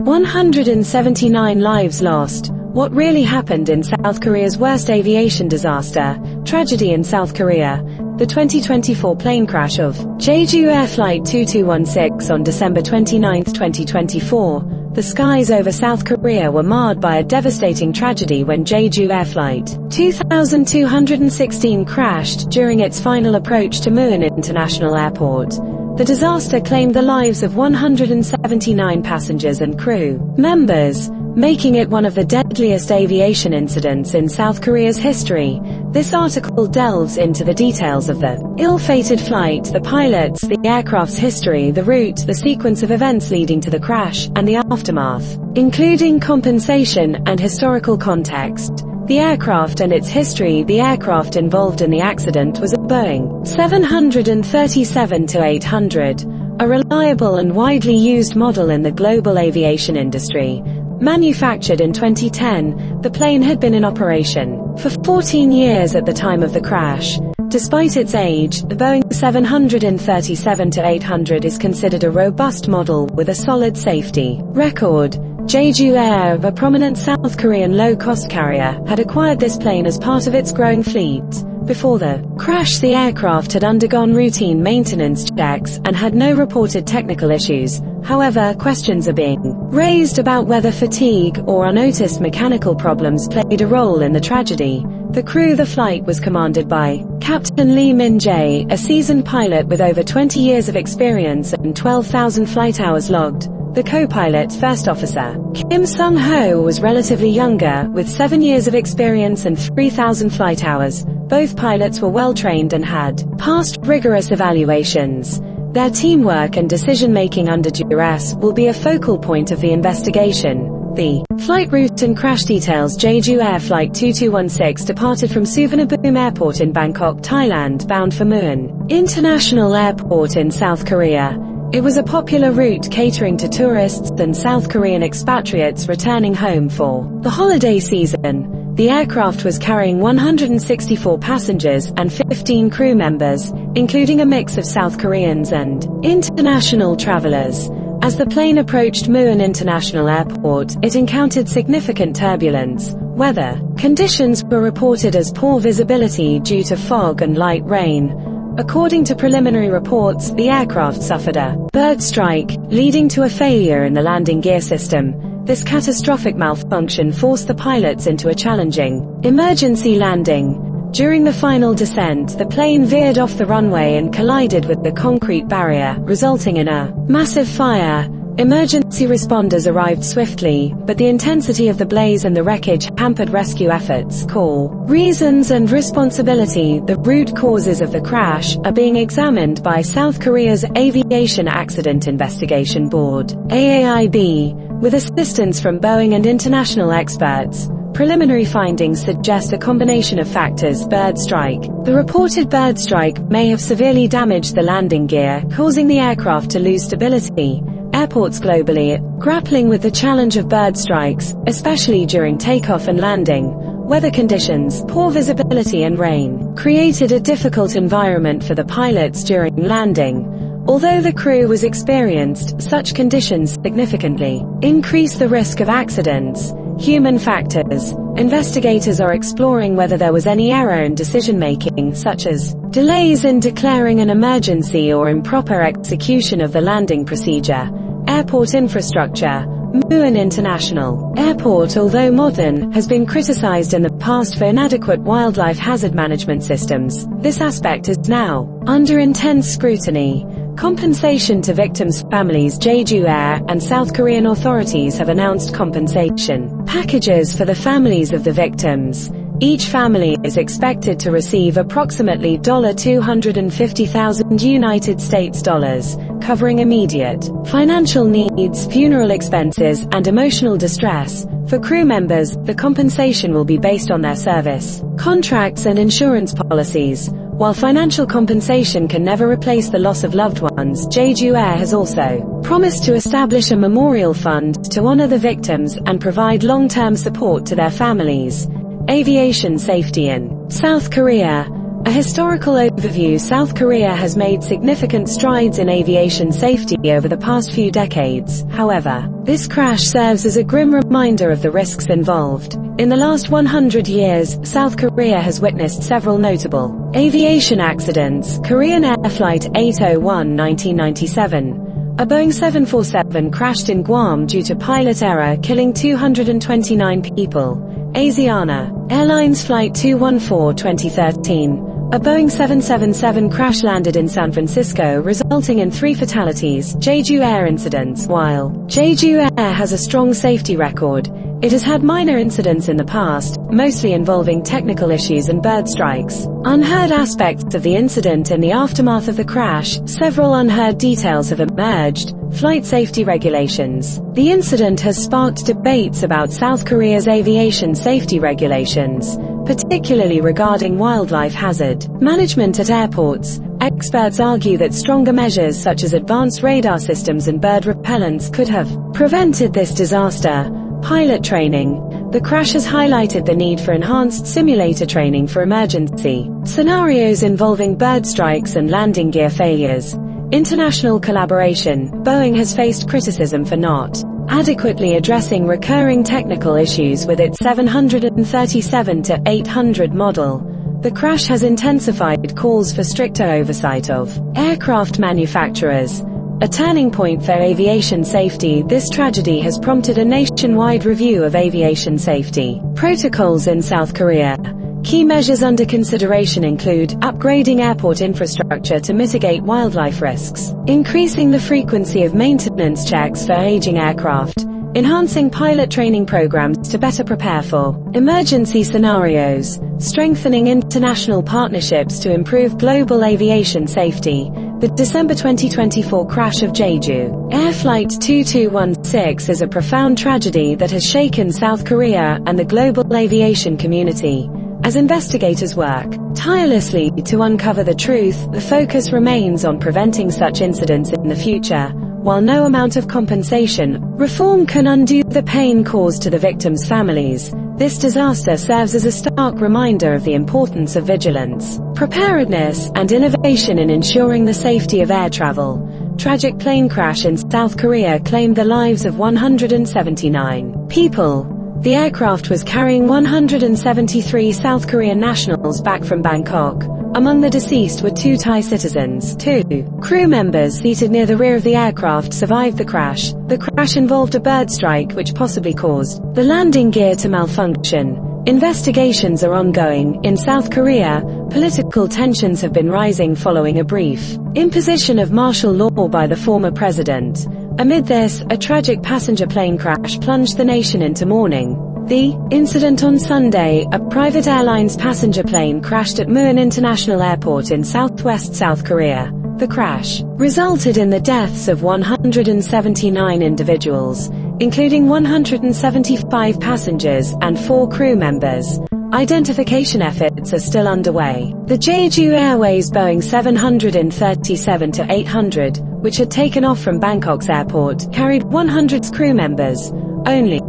179 lives lost. What really happened in South Korea's worst aviation disaster, tragedy in South Korea, the 2024 plane crash of Jeju Air Flight 2216 on December 29, 2024, the skies over South Korea were marred by a devastating tragedy when Jeju Air Flight 2216 crashed during its final approach to Muan International Airport. The disaster claimed the lives of 179 passengers and crew members, making it one of the deadliest aviation incidents in South Korea's history. This article delves into the details of the ill-fated flight, the pilots, the aircraft's history, the route, the sequence of events leading to the crash, and the aftermath, including compensation and historical context. The aircraft and its history. The aircraft involved in the accident was a Boeing 737-800, a reliable and widely used model in the global aviation industry. Manufactured in 2010, the plane had been in operation for 14 years at the time of the crash. Despite its age, the Boeing 737-800 is considered a robust model with a solid safety record. Jeju Air, a prominent South Korean low-cost carrier, had acquired this plane as part of its growing fleet. Before the crash, the aircraft had undergone routine maintenance checks and had no reported technical issues. However, questions are being raised about whether fatigue or unnoticed mechanical problems played a role in the tragedy. The crew of the flight was commanded by Captain Lee Min-jae, a seasoned pilot with over 20 years of experience and 12,000 flight hours logged. The co-pilot, first officer Kim Sung-ho, was relatively younger, with 7 years of experience and 3,000 flight hours. Both pilots were well-trained and had passed rigorous evaluations. Their teamwork and decision-making under duress will be a focal point of the investigation. The flight route and crash details. Jeju Air Flight 2216 departed from Suvarnabhumi Airport in Bangkok, Thailand, bound for Muan International Airport in South Korea. It was a popular route catering to tourists and South Korean expatriates returning home for the holiday season. The aircraft was carrying 164 passengers and 15 crew members, including a mix of South Koreans and international travelers. As the plane approached Muan International Airport, it encountered significant turbulence. Weather conditions were reported as poor visibility due to fog and light rain. According to preliminary reports, the aircraft suffered a bird strike, leading to a failure in the landing gear system. This catastrophic malfunction forced the pilots into a challenging emergency landing. During the final descent, the plane veered off the runway and collided with the concrete barrier, resulting in a massive fire. Emergency responders arrived swiftly, but the intensity of the blaze and the wreckage hampered rescue efforts. Reasons and responsibility. The root causes of the crash are being examined by South Korea's Aviation Accident Investigation Board, AAIB, with assistance from Boeing and international experts. Preliminary findings suggest a combination of factors. Bird strike. The reported bird strike may have severely damaged the landing gear, causing the aircraft to lose stability. Airports globally are grappling with the challenge of bird strikes, especially during takeoff and landing. Weather conditions, poor visibility and rain, created a difficult environment for the pilots during landing. Although the crew was experienced, such conditions significantly increase the risk of accidents. Human factors. Investigators are exploring whether there was any error in decision-making, such as delays in declaring an emergency or improper execution of the landing procedure. Airport infrastructure. Muan International Airport, although modern, has been criticized in the past for inadequate wildlife hazard management systems. This aspect is now under intense scrutiny. Compensation to victims' families. Jeju Air and South Korean authorities have announced compensation packages for the families of the victims. Each family is expected to receive approximately $250,000 United States dollars, covering immediate financial needs, funeral expenses, and emotional distress. For crew members, the compensation will be based on their service contracts and insurance policies. While financial compensation can never replace the loss of loved ones, Jeju Air has also promised to establish a memorial fund to honor the victims and provide long-term support to their families. Aviation safety in South Korea. A historical overview. South Korea has made significant strides in aviation safety over the past few decades. However, this crash serves as a grim reminder of the risks involved. In the last 100 years, South Korea has witnessed several notable aviation accidents. Korean Air Flight 801 1997. A Boeing 747 crashed in Guam due to pilot error, killing 229 people. Asiana Airlines Flight 214 2013. A Boeing 777 crash landed in San Francisco, resulting in 3 fatalities. Jeju Air incidents. While Jeju Air has a strong safety record, it has had minor incidents in the past, mostly involving technical issues and bird strikes. Unheard aspects of the incident. In the aftermath of the crash, several unheard details have emerged. Flight safety regulations. The incident has sparked debates about South Korea's aviation safety regulations, particularly regarding wildlife hazard management at airports. Experts argue that stronger measures such as advanced radar systems and bird repellents could have prevented this disaster. Pilot training. The crash has highlighted the need for enhanced simulator training for emergency scenarios involving bird strikes and landing gear failures. International collaboration. Boeing has faced criticism for not adequately addressing recurring technical issues with its 737-800 model. The crash has intensified calls for stricter oversight of aircraft manufacturers. A turning point for aviation safety. This tragedy has prompted a nationwide review of aviation safety protocols in South Korea. Key measures under consideration include upgrading airport infrastructure to mitigate wildlife risks, increasing the frequency of maintenance checks for aging aircraft, enhancing pilot training programs to better prepare for emergency scenarios, strengthening international partnerships to improve global aviation safety. The December 2024 crash of Jeju Air Flight 2216 is a profound tragedy that has shaken South Korea and the global aviation community. As investigators work tirelessly to uncover the truth, the focus remains on preventing such incidents in the future. While no amount of compensation reform can undo the pain caused to the victims' families, this disaster serves as a stark reminder of the importance of vigilance, preparedness, and innovation in ensuring the safety of air travel. Tragic plane crash in South Korea claimed the lives of 179 people. The aircraft was carrying 173 South Korean nationals back from Bangkok. Among the deceased were 2 Thai citizens. 2 crew members seated near the rear of the aircraft survived the crash. The crash involved a bird strike which possibly caused the landing gear to malfunction. Investigations are ongoing. In South Korea, political tensions have been rising following a brief imposition of martial law by the former president. Amid this, a tragic passenger plane crash plunged the nation into mourning. The incident on Sunday, a private airlines passenger plane crashed at Muan International Airport in southwest South Korea. The crash resulted in the deaths of 179 individuals, including 175 passengers and 4 crew members. Identification efforts are still underway. The Jeju Airways Boeing 737-800, which had taken off from Bangkok's airport, carried 100 crew members. Only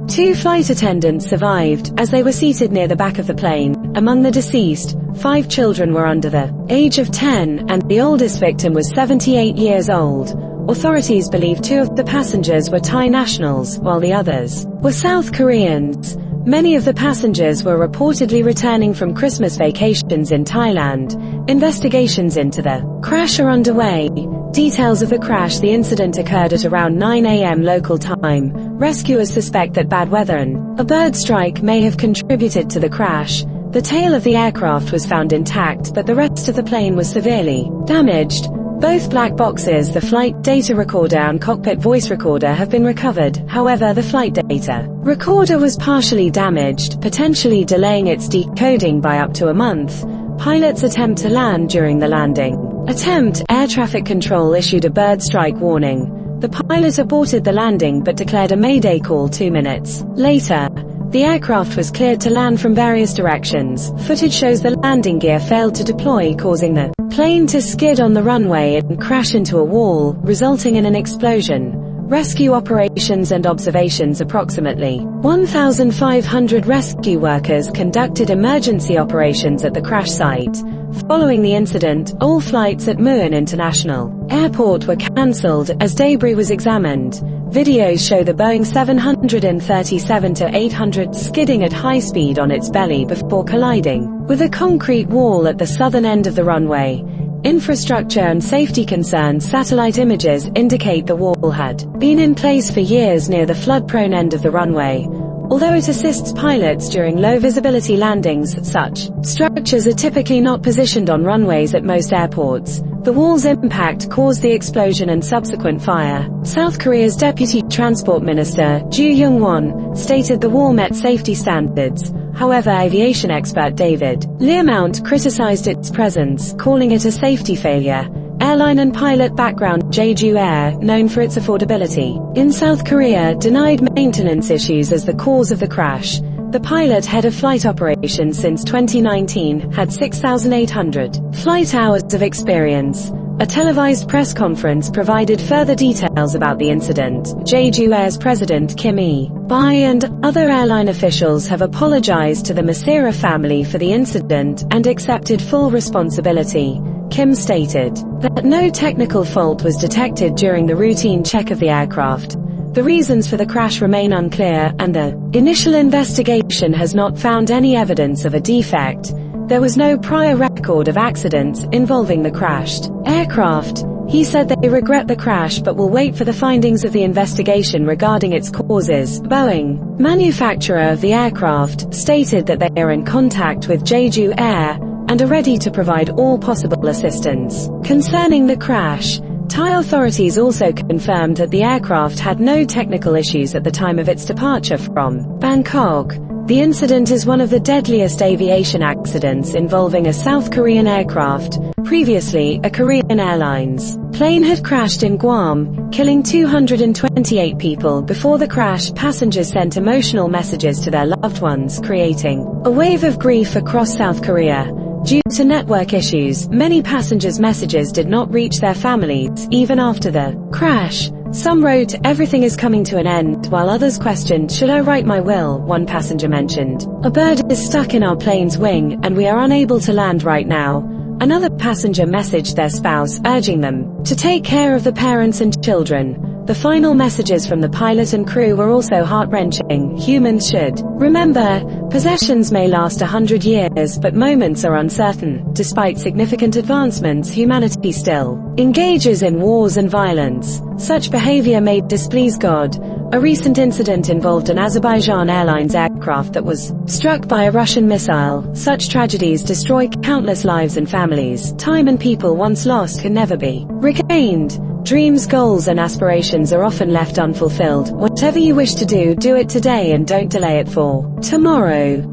2 flight attendants survived, as they were seated near the back of the plane. Among the deceased, 5 children were under the age of 10, and the oldest victim was 78 years old. Authorities believe 2 of the passengers were Thai nationals, while the others were South Koreans. Many of the passengers were reportedly returning from Christmas vacations in Thailand. Investigations into the crash are underway. Details of the crash. The incident occurred at around 9 a.m. local time. Rescuers suspect that bad weather and a bird strike may have contributed to the crash. The tail of the aircraft was found intact, but the rest of the plane was severely damaged. Both black boxes, the flight data recorder and cockpit voice recorder, have been recovered. However, the flight data recorder was partially damaged, potentially delaying its decoding by up to a month. Pilots attempt to land. During the landing attempt, air traffic control issued a bird strike warning. The pilot aborted the landing but declared a mayday call 2 minutes later. The aircraft was cleared to land from various directions. Footage shows the landing gear failed to deploy, causing the plane to skid on the runway and crash into a wall, resulting in an explosion. rescue operations and observations. Approximately 1,500 rescue workers conducted emergency operations at the crash site. Following the incident, all flights at Muan International Airport were cancelled as debris was examined. Videos show the Boeing 737-800 skidding at high speed on its belly before colliding with a concrete wall at the southern end of the runway. Infrastructure and safety concerns. Satellite images indicate the wall had been in place for years near the flood-prone end of the runway. Although it assists pilots during low-visibility landings, such structures are typically not positioned on runways at most airports. The wall's impact caused the explosion and subsequent fire. South Korea's Deputy Transport Minister, Ju Young-won, stated the wall met safety standards. However, aviation expert David Learmount criticized its presence, calling it a safety failure. Airline and pilot background. Jeju Air, known for its affordability in South Korea, denied maintenance issues as the cause of the crash. The pilot, head of flight operations since 2019, had 6,800 flight hours of experience. A televised press conference provided further details about the incident. Jeju Air's president Kim Bai and other airline officials have apologized to the Masira family for the incident and accepted full responsibility. Kim stated that no technical fault was detected during the routine check of the aircraft. The reasons for the crash remain unclear, and the initial investigation has not found any evidence of a defect. There was no prior record of accidents involving the crashed aircraft. He said they regret the crash but will wait for the findings of the investigation regarding its causes. Boeing, manufacturer of the aircraft, stated that they are in contact with Jeju Air and are ready to provide all possible assistance. Concerning the crash, Thai authorities also confirmed that the aircraft had no technical issues at the time of its departure from Bangkok. The incident is one of the deadliest aviation accidents involving a South Korean aircraft. Previously, a Korean Airlines plane had crashed in Guam, killing 228 people. Before the crash, passengers sent emotional messages to their loved ones, creating a wave of grief across South Korea. Due to network issues, many passengers' messages did not reach their families, even after the crash. Some wrote, "Everything is coming to an end," while others questioned, "Should I write my will?" One passenger mentioned, "A bird is stuck in our plane's wing, and we are unable to land right now." Another passenger messaged their spouse, urging them to take care of the parents and children. The final messages from the pilot and crew were also heart-wrenching. Humans should remember, possessions may last 100 years, but moments are uncertain. Despite significant advancements, humanity still engages in wars and violence. Such behavior may displease God. A recent incident involved an Azerbaijan Airlines aircraft that was struck by a Russian missile. Such tragedies destroy countless lives and families. Time and people once lost can never be regained. Dreams, goals and aspirations are often left unfulfilled. Whatever you wish to do, do it today and don't delay it for tomorrow.